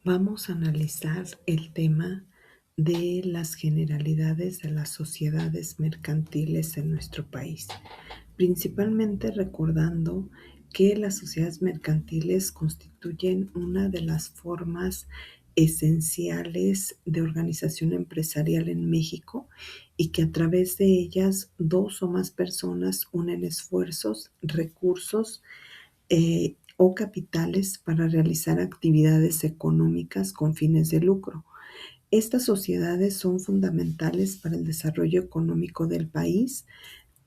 Vamos a analizar el tema de las generalidades de las sociedades mercantiles en nuestro país, principalmente recordando que las sociedades mercantiles constituyen una de las formas esenciales de organización empresarial en México y que a través de ellas dos o más personas unen esfuerzos, recursos o capitales para realizar actividades económicas con fines de lucro. Estas sociedades son fundamentales para el desarrollo económico del país,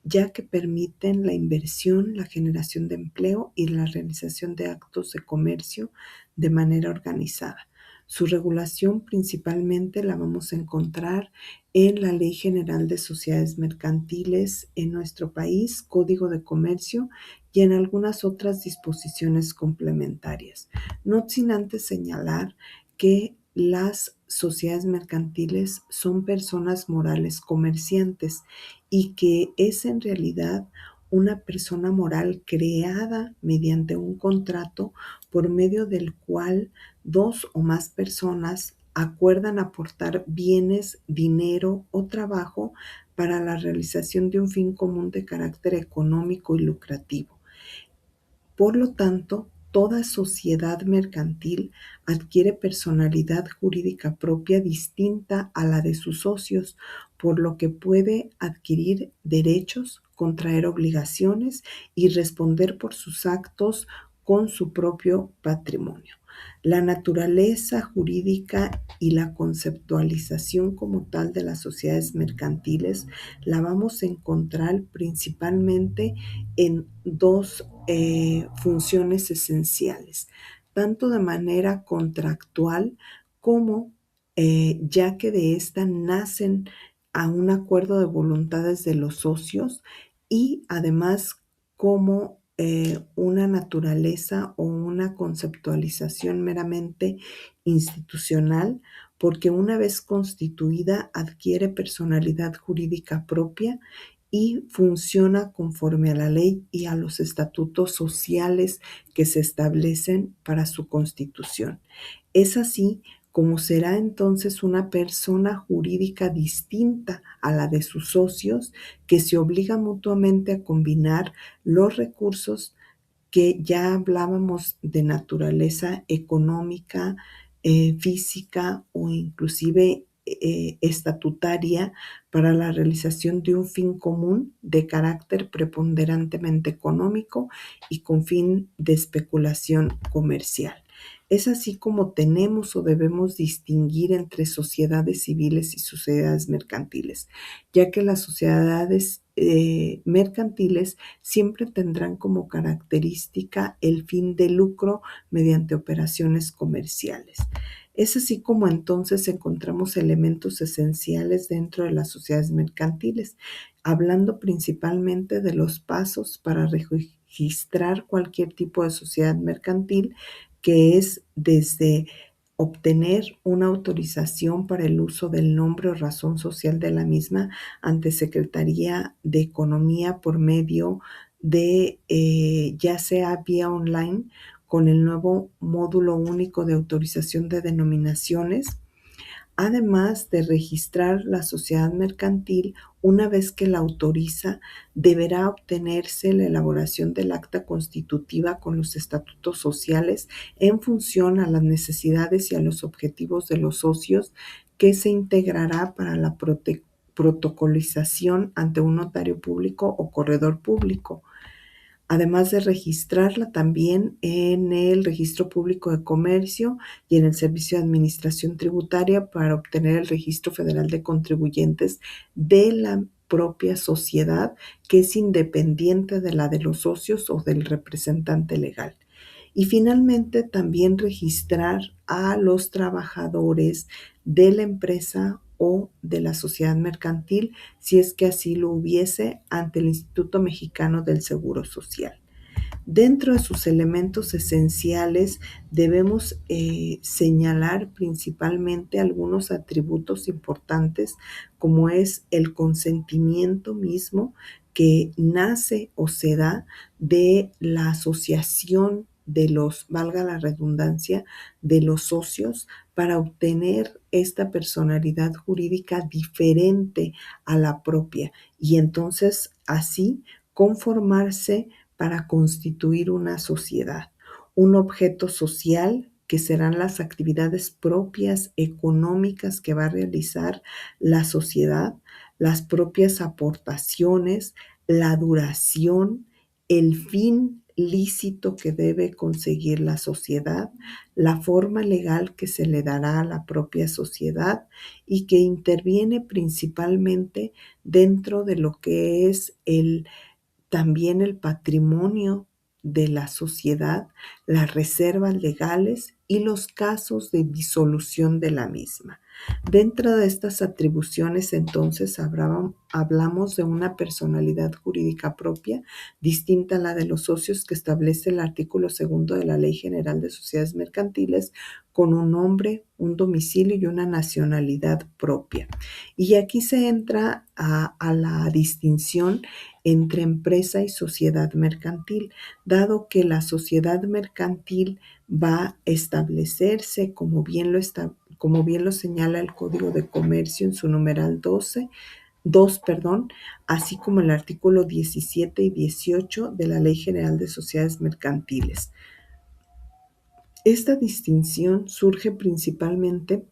ya que permiten la inversión, la generación de empleo y la realización de actos de comercio de manera organizada. Su regulación principalmente la vamos a encontrar en la Ley General de Sociedades Mercantiles en nuestro país, Código de Comercio y en algunas otras disposiciones complementarias. No sin antes señalar que las sociedades mercantiles son personas morales comerciantes y que es en realidad una persona moral creada mediante un contrato por medio del cual dos o más personas acuerdan aportar bienes, dinero o trabajo para la realización de un fin común de carácter económico y lucrativo. Por lo tanto, toda sociedad mercantil adquiere personalidad jurídica propia distinta a la de sus socios, por lo que puede adquirir derechos, contraer obligaciones y responder por sus actos con su propio patrimonio. La naturaleza jurídica y la conceptualización como tal de las sociedades mercantiles la vamos a encontrar principalmente en dos funciones esenciales, tanto de manera contractual como ya que de esta nacen a un acuerdo de voluntades de los socios y además como una naturaleza o una conceptualización meramente institucional, porque una vez constituida adquiere personalidad jurídica propia y funciona conforme a la ley y a los estatutos sociales que se establecen para su constitución. Es así como será entonces una persona jurídica distinta a la de sus socios, que se obliga mutuamente a combinar los recursos que ya hablábamos de naturaleza económica, física o inclusive estatutaria para la realización de un fin común de carácter preponderantemente económico y con fin de especulación comercial. Es así como tenemos o debemos distinguir entre sociedades civiles y sociedades mercantiles, ya que las sociedades mercantiles siempre tendrán como característica el fin de lucro mediante operaciones comerciales. Es así como entonces encontramos elementos esenciales dentro de las sociedades mercantiles, hablando principalmente de los pasos para registrar cualquier tipo de sociedad mercantil, que es desde obtener una autorización para el uso del nombre o razón social de la misma ante Secretaría de Economía por medio de ya sea vía online con el nuevo módulo único de autorización de denominaciones, además de registrar la sociedad mercantil. Una vez que la autoriza, deberá obtenerse la elaboración del acta constitutiva con los estatutos sociales en función a las necesidades y a los objetivos de los socios, que se integrará para la protocolización ante un notario público o corredor público, además de registrarla también en el Registro Público de Comercio y en el Servicio de Administración Tributaria para obtener el Registro Federal de Contribuyentes de la propia sociedad, que es independiente de la de los socios o del representante legal. Y finalmente también registrar a los trabajadores de la empresa o de la sociedad mercantil, si es que así lo hubiese, ante el Instituto Mexicano del Seguro Social. Dentro de sus elementos esenciales debemos señalar principalmente algunos atributos importantes, como es el consentimiento mismo, que nace o se da de la asociación valga la redundancia, de los socios para obtener esta personalidad jurídica diferente a la propia y entonces así conformarse para constituir una sociedad, un objeto social que serán las actividades propias económicas que va a realizar la sociedad, las propias aportaciones, la duración, el fin lícito que debe conseguir la sociedad, la forma legal que se le dará a la propia sociedad y que interviene principalmente dentro de lo que es también el patrimonio de la sociedad, las reservas legales y los casos de disolución de la misma. Dentro de estas atribuciones, entonces, hablamos de una personalidad jurídica propia, distinta a la de los socios que establece el artículo segundo de la Ley General de Sociedades Mercantiles, con un nombre, un domicilio y una nacionalidad propia. Y aquí se entra a la distinción entre empresa y sociedad mercantil, dado que la sociedad mercantil va a establecerse, como bien lo señala el Código de Comercio en su numeral 2, así como el artículo 17 y 18 de la Ley General de Sociedades Mercantiles. Esta distinción surge principalmente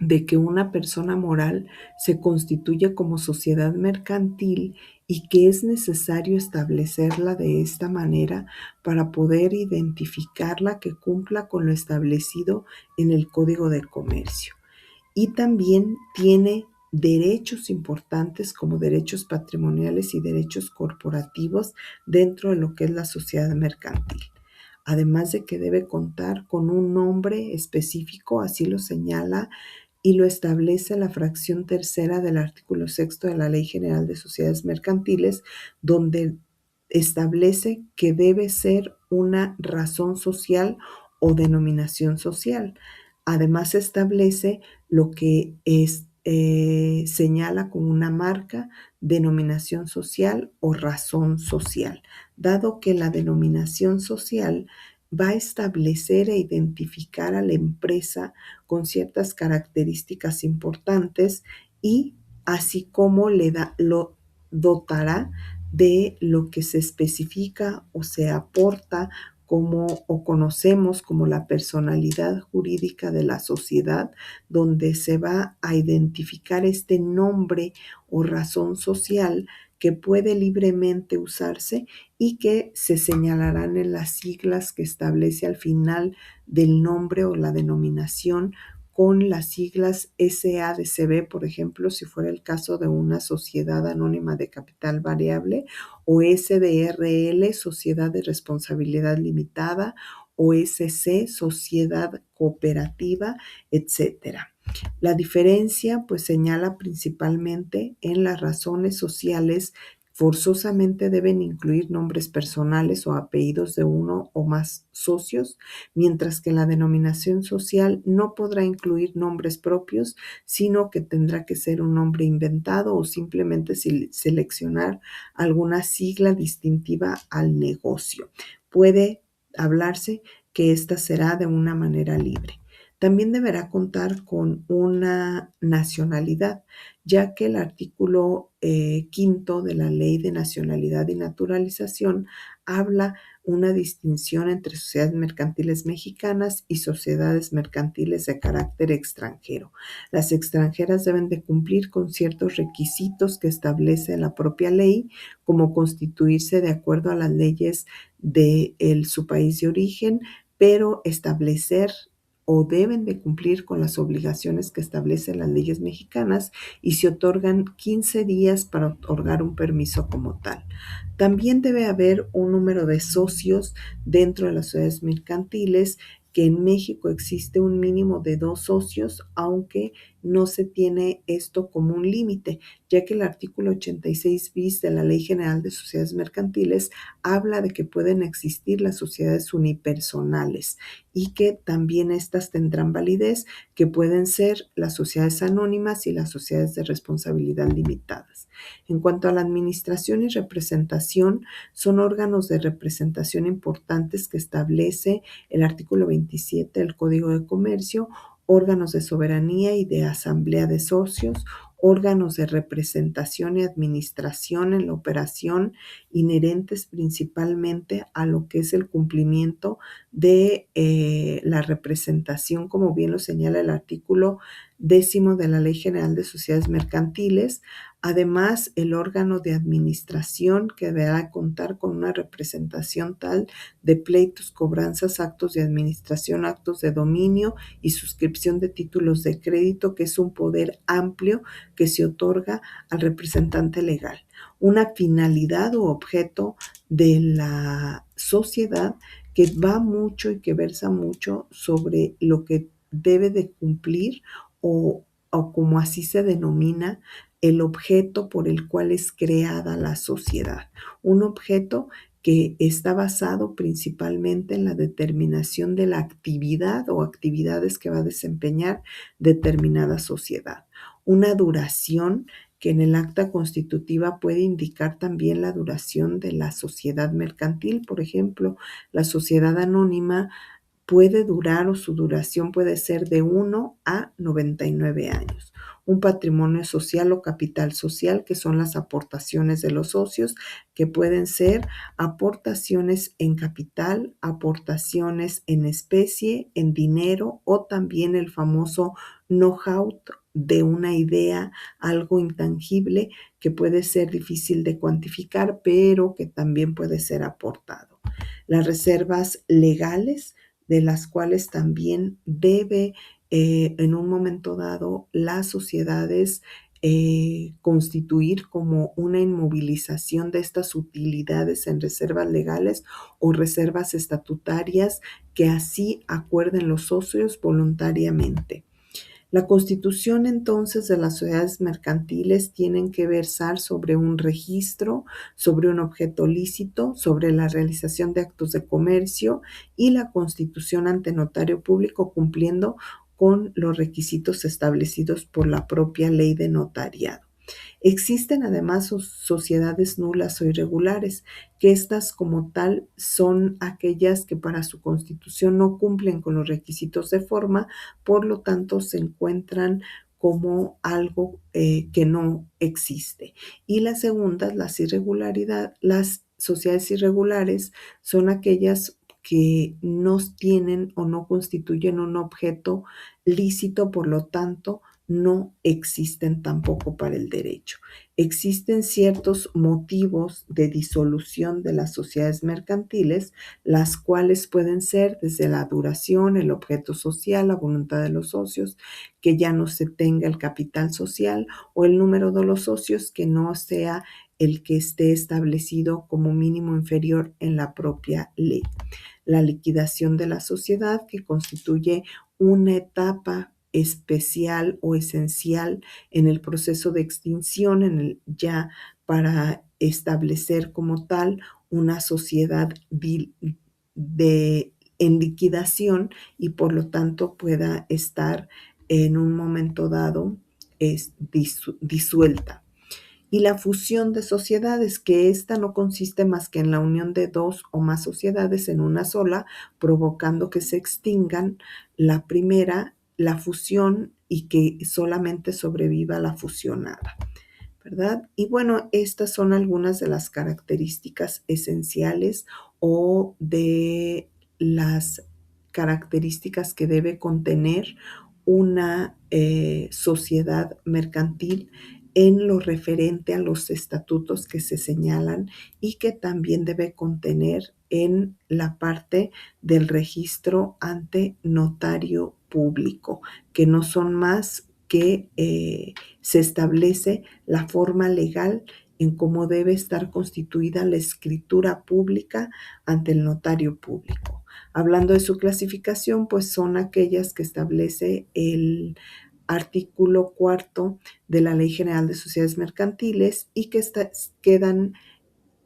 de que una persona moral se constituye como sociedad mercantil y que es necesario establecerla de esta manera para poder identificarla que cumpla con lo establecido en el Código de Comercio. Y también tiene derechos importantes como derechos patrimoniales y derechos corporativos dentro de lo que es la sociedad mercantil. Además de que debe contar con un nombre específico, así lo señala y lo establece la fracción tercera del artículo sexto de la Ley General de Sociedades Mercantiles, donde establece que debe ser una razón social o denominación social. Además establece lo que señala como una marca, denominación social o razón social, dado que la denominación social va a establecer e identificar a la empresa con ciertas características importantes y así como lo dotará de lo que se especifica o se aporta como o conocemos como la personalidad jurídica de la sociedad, donde se va a identificar este nombre o razón social que puede libremente usarse y que se señalarán en las siglas que establece al final del nombre o la denominación con las siglas SADCB, por ejemplo, si fuera el caso de una sociedad anónima de capital variable, o SDRL, Sociedad de Responsabilidad Limitada, o SC, Sociedad Cooperativa, etcétera. La diferencia, pues, señala principalmente en las razones sociales. Forzosamente deben incluir nombres personales o apellidos de uno o más socios, mientras que la denominación social no podrá incluir nombres propios, sino que tendrá que ser un nombre inventado o simplemente seleccionar alguna sigla distintiva al negocio. Puede hablarse que esta será de una manera libre. También deberá contar con una nacionalidad, ya que el artículo quinto de la Ley de Nacionalidad y Naturalización habla una distinción entre sociedades mercantiles mexicanas y sociedades mercantiles de carácter extranjero. Las extranjeras deben de cumplir con ciertos requisitos que establece la propia ley, como constituirse de acuerdo a las leyes de su país de origen, pero establecer o deben de cumplir con las obligaciones que establecen las leyes mexicanas y se otorgan 15 días para otorgar un permiso como tal. También debe haber un número de socios dentro de las sociedades mercantiles, que en México existe un mínimo de 2 socios, aunque no se tiene esto como un límite, ya que el artículo 86 bis de la Ley General de Sociedades Mercantiles habla de que pueden existir las sociedades unipersonales y que también estas tendrán validez, que pueden ser las sociedades anónimas y las sociedades de responsabilidad limitadas. En cuanto a la administración y representación, son órganos de representación importantes que establece el artículo 27 del Código de Comercio, órganos de soberanía y de asamblea de socios, órganos de representación y administración en la operación inherentes principalmente a lo que es el cumplimiento de la representación, como bien lo señala el artículo 10 de la Ley General de Sociedades Mercantiles. Además, el órgano de administración que deberá contar con una representación tal de pleitos, cobranzas, actos de administración, actos de dominio y suscripción de títulos de crédito, que es un poder amplio que se otorga al representante legal. Una finalidad o objeto de la sociedad que va mucho y que versa mucho sobre lo que debe de cumplir o como así se denomina el objeto por el cual es creada la sociedad. Un objeto que está basado principalmente en la determinación de la actividad o actividades que va a desempeñar determinada sociedad. Una duración que en el acta constitutiva puede indicar también la duración de la sociedad mercantil. Por ejemplo, la sociedad anónima puede durar o su duración puede ser de 1 a 99 años. Un patrimonio social o capital social, que son las aportaciones de los socios, que pueden ser aportaciones en capital, aportaciones en especie, en dinero o también el famoso know-how de una idea, algo intangible que puede ser difícil de cuantificar, pero que también puede ser aportado. Las reservas legales, de las cuales también debe en un momento dado las sociedades constituir como una inmovilización de estas utilidades en reservas legales o reservas estatutarias que así acuerden los socios voluntariamente. La constitución entonces de las sociedades mercantiles tienen que versar sobre un registro, sobre un objeto lícito, sobre la realización de actos de comercio y la constitución ante notario público cumpliendo con los requisitos establecidos por la propia ley de notariado. Existen además sociedades nulas o irregulares, que estas como tal son aquellas que para su constitución no cumplen con los requisitos de forma, por lo tanto se encuentran como algo que no existe. Y las segundas, las sociedades irregulares, son aquellas que no tienen o no constituyen un objeto lícito, por lo tanto, no existen tampoco para el derecho. Existen ciertos motivos de disolución de las sociedades mercantiles, las cuales pueden ser desde la duración, el objeto social, la voluntad de los socios, que ya no se tenga el capital social o el número de los socios que no sea el que esté establecido como mínimo inferior en la propia ley. La liquidación de la sociedad, que constituye una etapa especial o esencial en el proceso de extinción, ya para establecer como tal una sociedad en liquidación y por lo tanto pueda estar en un momento dado disuelta. Y la fusión de sociedades, que esta no consiste más que en la unión de dos o más sociedades en una sola, provocando que se extingan la primera, la fusión, y que solamente sobreviva la fusionada, ¿verdad? Y bueno, estas son algunas de las características esenciales o de las características que debe contener una sociedad mercantil en lo referente a los estatutos que se señalan y que también debe contener en la parte del registro ante notario público, que no son más que se establece la forma legal en cómo debe estar constituida la escritura pública ante el notario público. Hablando de su clasificación, pues son aquellas que establece el artículo cuarto de la Ley General de Sociedades Mercantiles y que quedan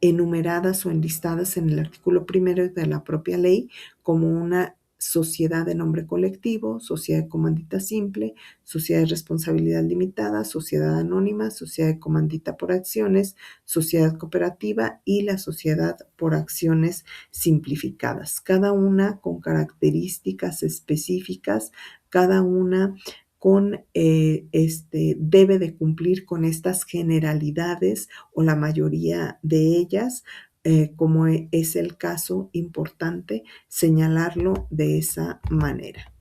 enumeradas o enlistadas en el artículo primero de la propia ley como una sociedad de nombre colectivo, sociedad de comandita simple, sociedad de responsabilidad limitada, sociedad anónima, sociedad de comandita por acciones, sociedad cooperativa y la sociedad por acciones simplificadas, cada una con características específicas, cada una debe de cumplir con estas generalidades o la mayoría de ellas, como es el caso importante señalarlo de esa manera.